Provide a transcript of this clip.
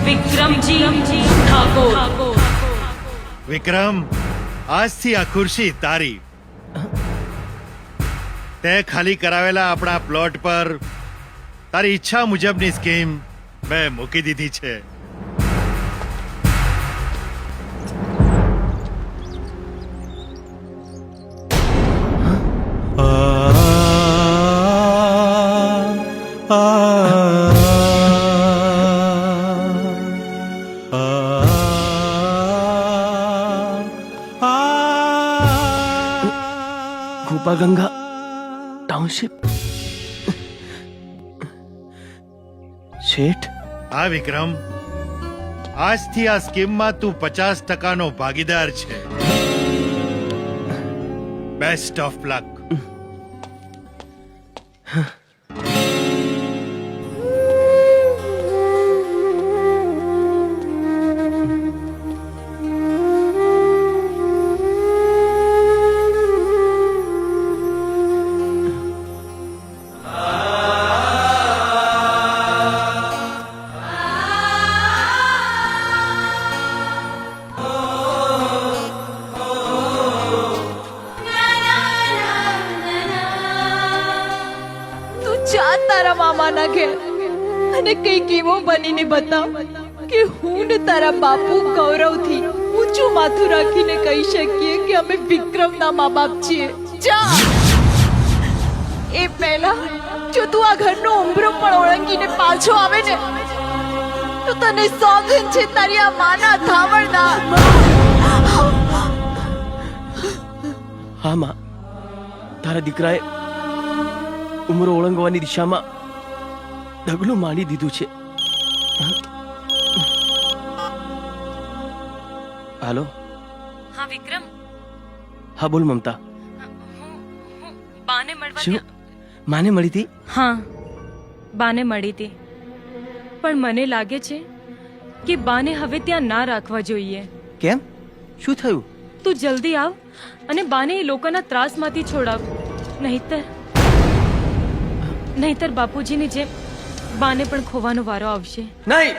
વિક્રમજી ઠાકોર। વિક્રમ, આજથી આ ખુરશી તારી। તે ખાલી કરાવેલા આપણા પ્લોટ પર તારી ઈચ્છા મુજબની સ્કીમ મેં મૂકી દીધી છે। ગોપાગંગા ટાઉનશીપ શેઠ। હા વિક્રમ, આજથી આ સ્કીમમાં તું 50% નો ભાગીદાર છે। Best of luck. તારા મામાના ઘેર અને કઈક એવો બનીને બતાવ કે હું ને તારા બાપુ ગૌરવથી ઊંચું માથું રાખીને કહી શકીએ કે અમે વિક્રમના મા બાપ છીએ। જા, એ પહેલા જો તું આ ઘરનો ઉંબરો પણ ઓળંગીને પાછો આવે ને તો તને સોગંદ છે તારી આ માના ધાવણના। હા માં, તારા દીકરાએ ઉમરો ઓળંગવાની દિશામાં ડગલું માંડી દીધું છે। હાલો। હા વિક્રમ, હા બોલ મમતા। હું બાને મળવા શું માને મળી હતી? હા, બાને મળી હતી, પણ મને લાગે છે કે બાને હવે ત્યાં ના રાખવા જોઈએ। કેમ, શું થયું? તું જલ્દી આવ અને બાને એ લોકોના ત્રાસમાંથી છોડાવ, નહીતર બાપુજીની જેમ બાને પણ ખોવાનો વારો આવશે। નહીં।